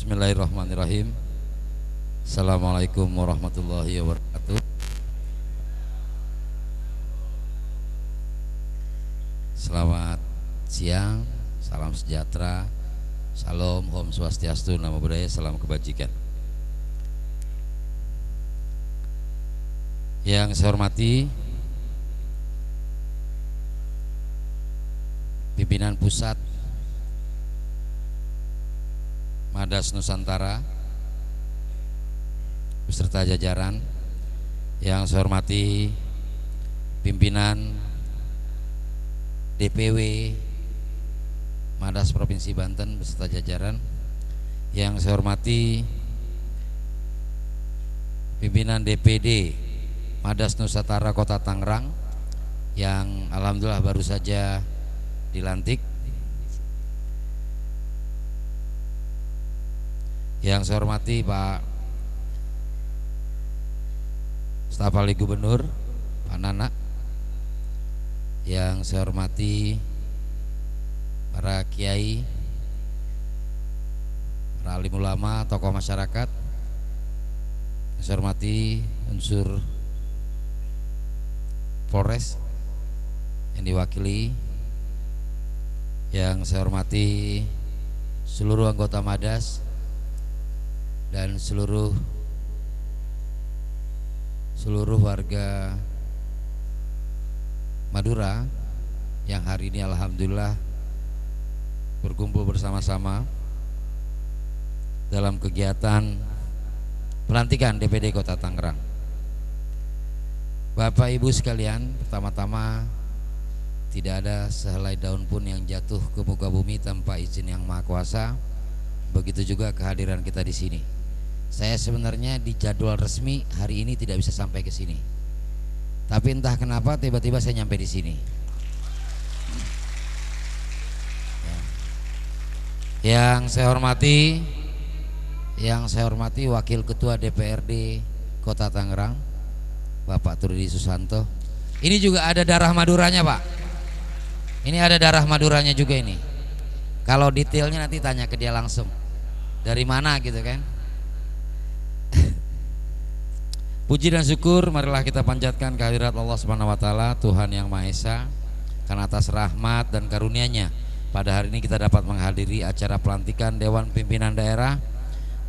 Bismillahirrahmanirrahim. Assalamualaikum warahmatullahi wabarakatuh. Selamat siang, salam sejahtera, salam, om swastiastu, namo buddhaya, salam kebajikan. Yang saya hormati pimpinan pusat Madas Nusantara beserta jajaran, yang saya hormati pimpinan DPW Madas Provinsi Banten beserta jajaran, yang saya hormati pimpinan DPD Madas Nusantara Kota Tangerang yang alhamdulillah baru saja dilantik, yang saya hormati Pak Staf Ahli Gubernur Pak Nana, yang saya hormati para kiai, para alim ulama, tokoh masyarakat, yang saya hormati unsur Polres yang diwakili, yang saya hormati seluruh anggota Madas dan seluruh warga Madura yang hari ini alhamdulillah berkumpul bersama-sama dalam kegiatan pelantikan DPD Kota Tangerang. Bapak Ibu sekalian, pertama-tama tidak ada sehelai daun pun yang jatuh ke muka bumi tanpa izin Yang Maha Kuasa. Begitu juga kehadiran kita di sini. Saya sebenarnya di jadwal resmi hari ini tidak bisa sampai ke sini, tapi entah kenapa tiba-tiba saya nyampe di sini. Yang saya hormati Wakil Ketua DPRD Kota Tangerang, Bapak Turdi Susanto. Ini juga ada darah Maduranya, Pak. Ini ada darah Maduranya juga ini. Kalau detailnya nanti tanya ke dia langsung. Dari mana gitu kan? Puji dan syukur marilah kita panjatkan kehadirat Allah Subhanahu wa taala, Tuhan yang Maha Esa, karena atas rahmat dan karunia-Nya pada hari ini kita dapat menghadiri acara pelantikan Dewan Pimpinan Daerah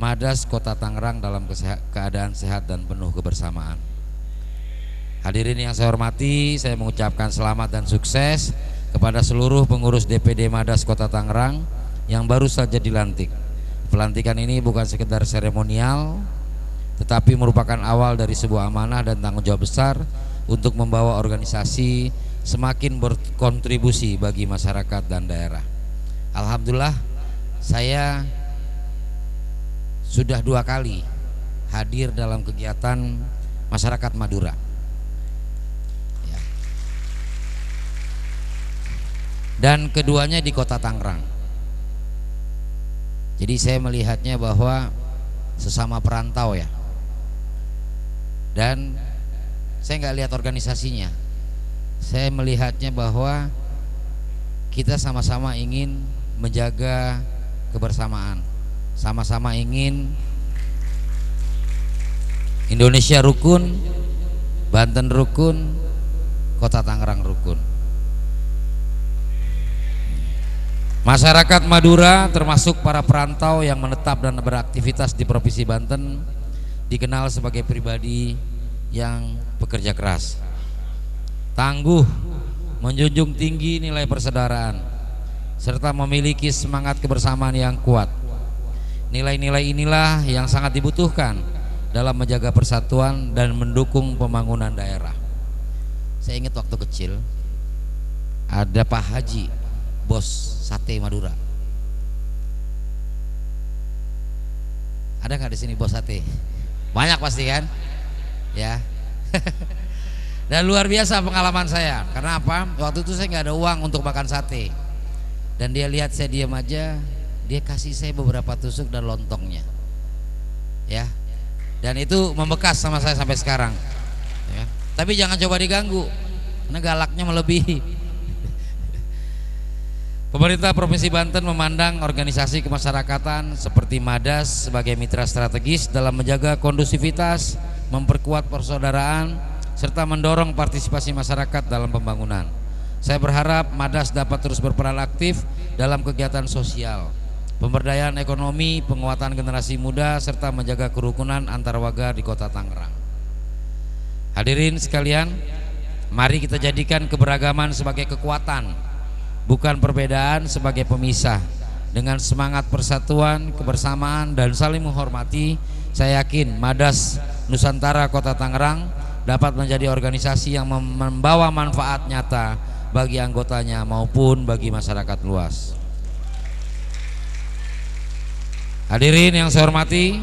Madas Kota Tangerang dalam keadaan sehat dan penuh kebersamaan. Hadirin yang saya hormati, saya mengucapkan selamat dan sukses kepada seluruh pengurus DPD Madas Kota Tangerang yang baru saja dilantik. Pelantikan ini bukan sekedar seremonial, tetapi merupakan awal dari sebuah amanah dan tanggung jawab besar untuk membawa organisasi semakin berkontribusi bagi masyarakat dan daerah. Alhamdulillah, saya sudah 2 kali hadir dalam kegiatan masyarakat Madura. Dan keduanya di Kota Tangerang. Jadi saya melihatnya bahwa sesama perantau ya. Dan saya nggak lihat organisasinya. Saya melihatnya bahwa kita sama-sama ingin menjaga kebersamaan, sama-sama ingin Indonesia rukun, Banten rukun, Kota Tangerang rukun. Masyarakat Madura termasuk para perantau yang menetap dan beraktivitas di Provinsi Banten dikenal sebagai pribadi yang pekerja keras, tangguh, menjunjung tinggi nilai persaudaraan, serta memiliki semangat kebersamaan yang kuat. Nilai-nilai inilah yang sangat dibutuhkan dalam menjaga persatuan dan mendukung pembangunan daerah. Saya ingat waktu kecil ada Pak Haji, bos sate Madura. Ada nggak di sini bos sate? Banyak pasti kan? Ya. Dan luar biasa pengalaman saya. Karena apa? Waktu itu saya nggak ada uang untuk makan sate. Dan dia lihat saya diam aja, dia kasih saya beberapa tusuk dan lontongnya. Ya. Dan itu membekas sama saya sampai sekarang. Ya. Tapi jangan coba diganggu, karena galaknya melebihi. Pemerintah Provinsi Banten memandang organisasi kemasyarakatan seperti Madas sebagai mitra strategis dalam menjaga kondusivitas, memperkuat persaudaraan, serta mendorong partisipasi masyarakat dalam pembangunan. Saya berharap Madas dapat terus berperan aktif dalam kegiatan sosial, pemberdayaan ekonomi, penguatan generasi muda, serta menjaga kerukunan antar warga di Kota Tangerang. Hadirin sekalian, mari kita jadikan keberagaman sebagai kekuatan, bukan perbedaan sebagai pemisah. Dengan semangat persatuan, kebersamaan, dan saling menghormati, saya yakin Madas Nusantara Kota Tangerang dapat menjadi organisasi yang membawa manfaat nyata bagi anggotanya maupun bagi masyarakat luas. Hadirin yang saya hormati,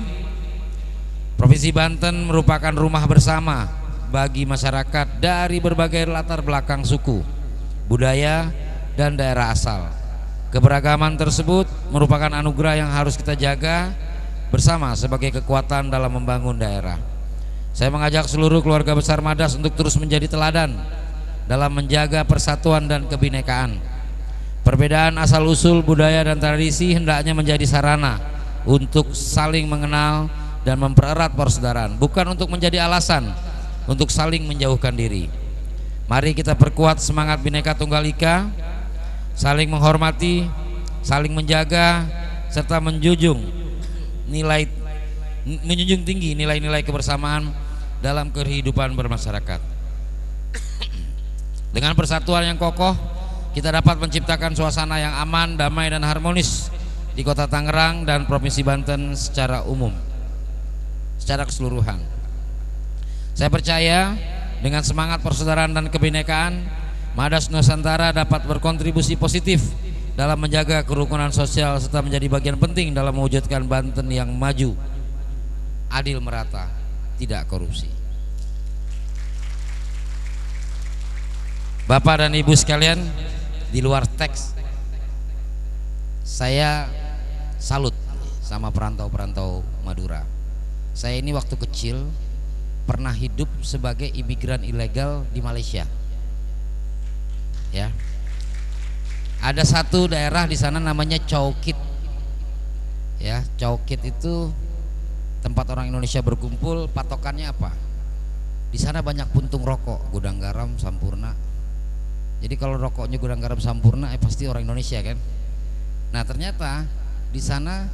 Provinsi Banten merupakan rumah bersama bagi masyarakat dari berbagai latar belakang suku, budaya, dan daerah asal. Keberagaman tersebut merupakan anugerah yang harus kita jaga bersama sebagai kekuatan dalam membangun daerah. Saya mengajak seluruh keluarga besar Madas untuk terus menjadi teladan dalam menjaga persatuan dan kebinekaan. Perbedaan asal-usul budaya dan tradisi hendaknya menjadi sarana untuk saling mengenal dan mempererat persaudaraan, bukan untuk menjadi alasan untuk saling menjauhkan diri. Mari kita perkuat semangat Bhinneka Tunggal Ika, saling menghormati, saling menjaga, serta menjunjung tinggi nilai-nilai kebersamaan dalam kehidupan bermasyarakat. Dengan persatuan yang kokoh, kita dapat menciptakan suasana yang aman, damai, dan harmonis di Kota Tangerang dan Provinsi Banten secara umum, secara keseluruhan. Saya percaya dengan semangat persaudaraan dan kebinekaan, Madas Nusantara dapat berkontribusi positif dalam menjaga kerukunan sosial serta menjadi bagian penting dalam mewujudkan Banten yang maju, adil merata, tidak korupsi. Bapak dan Ibu sekalian, di luar teks, saya salut sama perantau-perantau Madura. Saya ini waktu kecil pernah hidup sebagai imigran ilegal di Malaysia. Ya. Ada satu daerah di sana namanya Chowkit. Ya, Chowkit itu tempat orang Indonesia berkumpul. Patokannya apa? Di sana banyak puntung rokok, Gudang Garam, Sampurna. Jadi kalau rokoknya Gudang Garam, Sampurna, pasti orang Indonesia kan. Nah, ternyata di sana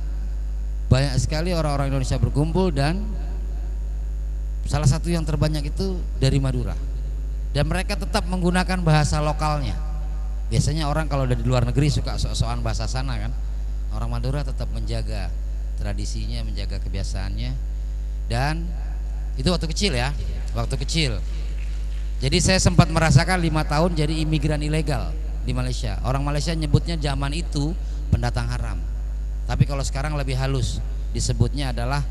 banyak sekali orang-orang Indonesia berkumpul dan salah satu yang terbanyak itu dari Madura. Dan mereka tetap menggunakan bahasa lokalnya. Biasanya orang kalau dari luar negeri suka sok-sokan bahasa sana kan. Orang Madura tetap menjaga tradisinya, menjaga kebiasaannya. Dan itu waktu kecil ya, waktu kecil. Jadi saya sempat merasakan 5 tahun jadi imigran ilegal di Malaysia. Orang Malaysia nyebutnya zaman itu pendatang haram. Tapi kalau sekarang lebih halus, disebutnya adalah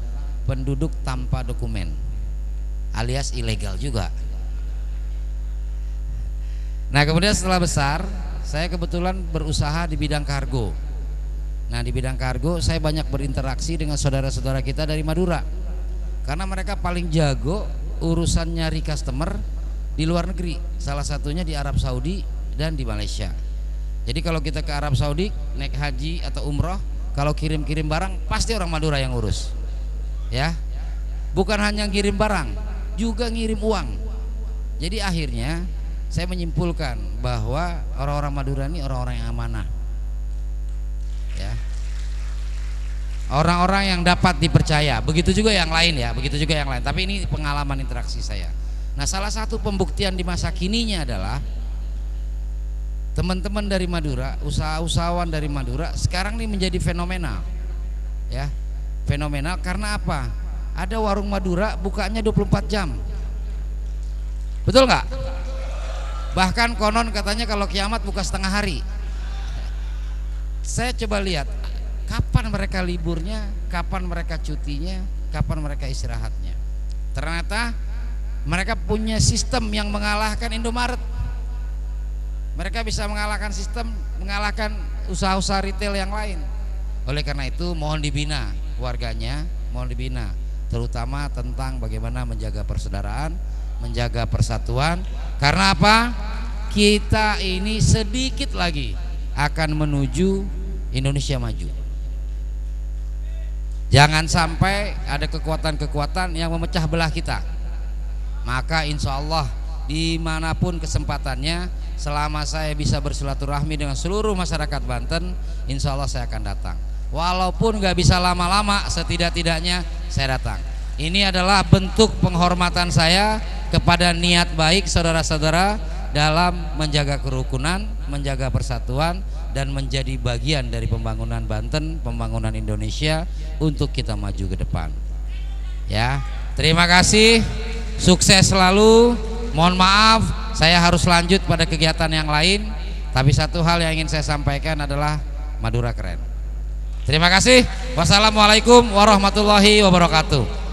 penduduk tanpa dokumen, alias ilegal juga. Nah, kemudian setelah besar, saya kebetulan berusaha di bidang kargo. Nah, di bidang kargo saya banyak berinteraksi dengan saudara-saudara kita dari Madura, karena mereka paling jago urusan nyari customer di luar negeri, salah satunya di Arab Saudi dan di Malaysia. Jadi kalau kita ke Arab Saudi naik haji atau umroh, kalau kirim-kirim barang pasti orang Madura yang urus. Ya, bukan hanya kirim barang, juga ngirim uang. Jadi akhirnya saya menyimpulkan bahwa orang-orang Madura ini orang-orang yang amanah. Ya. Orang-orang yang dapat dipercaya. Begitu juga yang lain ya, begitu juga yang lain. Tapi ini pengalaman interaksi saya. Nah, salah satu pembuktian di masa kininya adalah teman-teman dari Madura, usahawan dari Madura sekarang ini menjadi fenomenal. Ya. Fenomenal karena apa? Ada warung Madura bukanya 24 jam. Betul nggak? Bahkan konon katanya kalau kiamat buka setengah hari. Saya coba lihat kapan mereka liburnya, kapan mereka cutinya, kapan mereka istirahatnya. Ternyata mereka punya sistem yang mengalahkan Indomaret. Mereka bisa mengalahkan sistem, mengalahkan usaha-usaha retail yang lain. Oleh karena itu mohon dibina warganya, mohon dibina, terutama tentang bagaimana menjaga persaudaraan, menjaga persatuan. Karena apa? Kita ini sedikit lagi akan menuju Indonesia maju. Jangan sampai ada kekuatan-kekuatan yang memecah belah kita. Maka insya Allah dimanapun kesempatannya, selama saya bisa bersilaturahmi dengan seluruh masyarakat Banten, insya Allah saya akan datang. Walaupun gak bisa lama-lama, setidak-tidaknya saya datang. Ini adalah bentuk penghormatan saya kepada niat baik saudara-saudara dalam menjaga kerukunan, menjaga persatuan, dan menjadi bagian dari pembangunan Banten, pembangunan Indonesia untuk kita maju ke depan. Ya, terima kasih, sukses selalu. Mohon maaf, saya harus lanjut pada kegiatan yang lain. Tapi satu hal yang ingin saya sampaikan adalah Madura keren. Terima kasih. Wassalamualaikum warahmatullahi wabarakatuh.